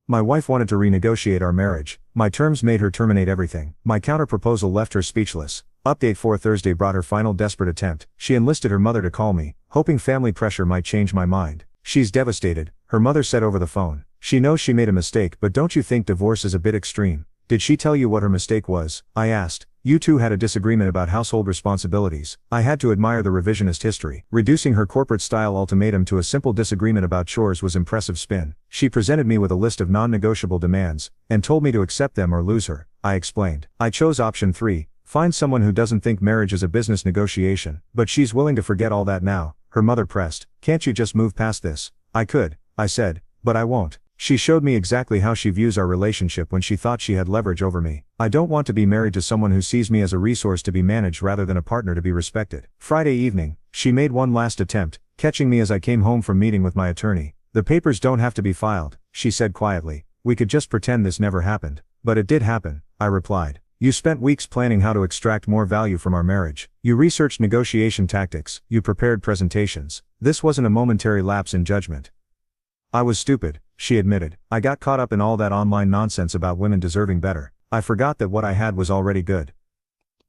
My wife wanted to renegotiate our marriage. My terms made her terminate everything. My counter-proposal left her speechless. Update 4 Thursday brought her final desperate attempt. She enlisted her mother to call me, hoping family pressure might change my mind. She's devastated, her mother said over the phone. She knows she made a mistake, but don't you think divorce is a bit extreme? Did she tell you what her mistake was? I asked. You two had a disagreement about household responsibilities. I had to admire the revisionist history. Reducing her corporate-style ultimatum to a simple disagreement about chores was impressive spin. She presented me with a list of non-negotiable demands, and told me to accept them or lose her. I explained. I chose option 3, find someone who doesn't think marriage is a business negotiation. But she's willing to forget all that now, her mother pressed. Can't you just move past this? I could, I said, but I won't. She showed me exactly how she views our relationship when she thought she had leverage over me. I don't want to be married to someone who sees me as a resource to be managed rather than a partner to be respected. Friday evening, she made one last attempt, catching me as I came home from meeting with my attorney. The papers don't have to be filed, she said quietly. We could just pretend this never happened. But it did happen, I replied. You spent weeks planning how to extract more value from our marriage. You researched negotiation tactics, you prepared presentations. This wasn't a momentary lapse in judgment. I was stupid, she admitted. I got caught up in all that online nonsense about women deserving better. I forgot that what I had was already good.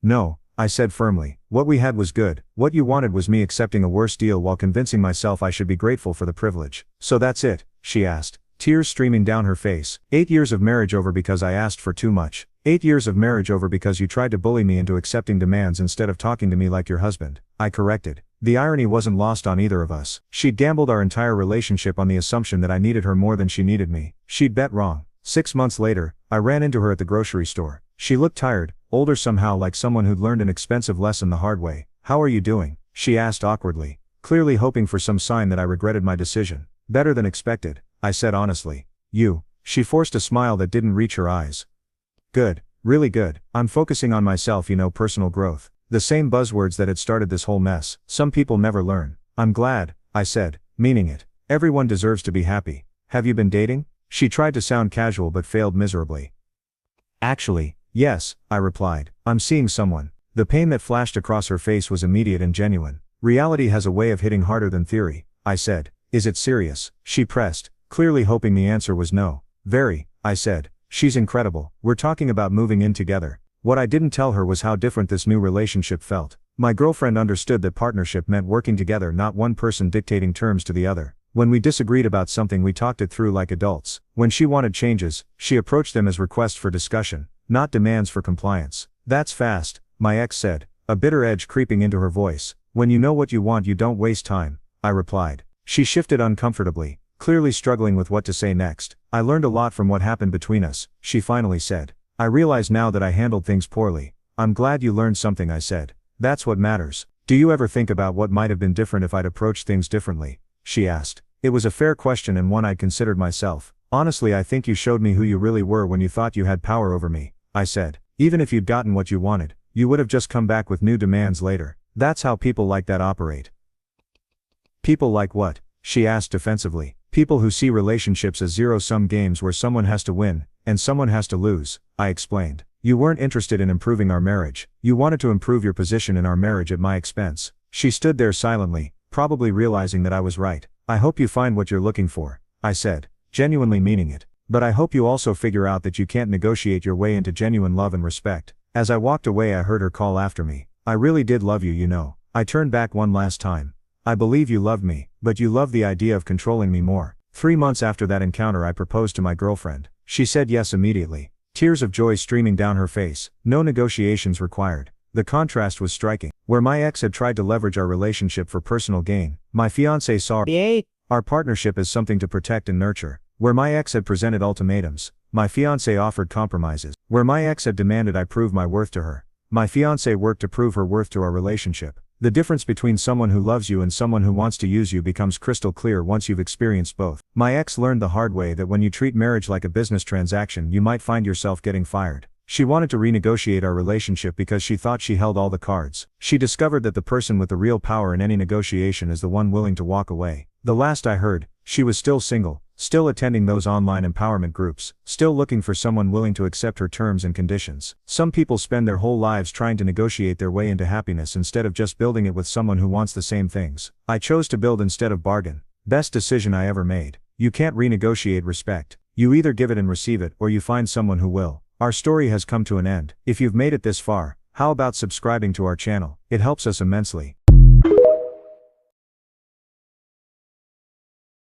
No, I said firmly. What we had was good. What you wanted was me accepting a worse deal while convincing myself I should be grateful for the privilege. So that's it? She asked, tears streaming down her face. 8 years of marriage over because I asked for too much. 8 years of marriage over because you tried to bully me into accepting demands instead of talking to me like your husband. I corrected. The irony wasn't lost on either of us. She'd gambled our entire relationship on the assumption that I needed her more than she needed me. She'd bet wrong. 6 months later, I ran into her at the grocery store. She looked tired, older somehow, like someone who'd learned an expensive lesson the hard way. How are you doing? She asked awkwardly, clearly hoping for some sign that I regretted my decision. Better than expected, I said honestly. You? She forced a smile that didn't reach her eyes. Good, really good. I'm focusing on myself, personal growth. The same buzzwords that had started this whole mess. Some people never learn. I'm glad, I said, meaning it. Everyone deserves to be happy. Have you been dating? She tried to sound casual but failed miserably. Actually, yes, I replied. I'm seeing someone. The pain that flashed across her face was immediate and genuine. Reality has a way of hitting harder than theory, I said. Is it serious? She pressed, clearly hoping the answer was no. Very, I said. She's incredible. We're talking about moving in together. What I didn't tell her was how different this new relationship felt. My girlfriend understood that partnership meant working together, not one person dictating terms to the other. When we disagreed about something, we talked it through like adults. When she wanted changes, she approached them as requests for discussion, not demands for compliance. That's fast, my ex said, a bitter edge creeping into her voice. When you know what you want, you don't waste time, I replied. She shifted uncomfortably, clearly struggling with what to say next. I learned a lot from what happened between us, she finally said. I realize now that I handled things poorly. I'm glad you learned something, I said. That's what matters. Do you ever think about what might have been different if I'd approached things differently? She asked. It was a fair question and one I'd considered myself. Honestly, I think you showed me who you really were when you thought you had power over me, I said. Even if you'd gotten what you wanted, you would have just come back with new demands later. That's how people like that operate. People like what? She asked defensively. People who see relationships as zero-sum games where someone has to win, and someone has to lose, I explained. You weren't interested in improving our marriage. You wanted to improve your position in our marriage at my expense. She stood there silently, probably realizing that I was right. I hope you find what you're looking for, I said, genuinely meaning it. But I hope you also figure out that you can't negotiate your way into genuine love and respect. As I walked away, I heard her call after me. I really did love you, I turned back one last time. I believe you loved me, but you loved the idea of controlling me more. 3 months after that encounter, I proposed to my girlfriend. She said yes immediately. Tears of joy streaming down her face. No negotiations required. The contrast was striking. Where my ex had tried to leverage our relationship for personal gain, my fiancé saw our partnership as something to protect and nurture. Where my ex had presented ultimatums, my fiancé offered compromises. Where my ex had demanded I prove my worth to her, my fiancé worked to prove her worth to our relationship. The difference between someone who loves you and someone who wants to use you becomes crystal clear once you've experienced both. My ex learned the hard way that when you treat marriage like a business transaction, you might find yourself getting fired. She wanted to renegotiate our relationship because she thought she held all the cards. She discovered that the person with the real power in any negotiation is the one willing to walk away. The last I heard, she was still single, still attending those online empowerment groups, still looking for someone willing to accept her terms and conditions. Some people spend their whole lives trying to negotiate their way into happiness instead of just building it with someone who wants the same things. I chose to build instead of bargain. Best decision I ever made. You can't renegotiate respect. You either give it and receive it or you find someone who will. Our story has come to an end. If you've made it this far, how about subscribing to our channel? It helps us immensely.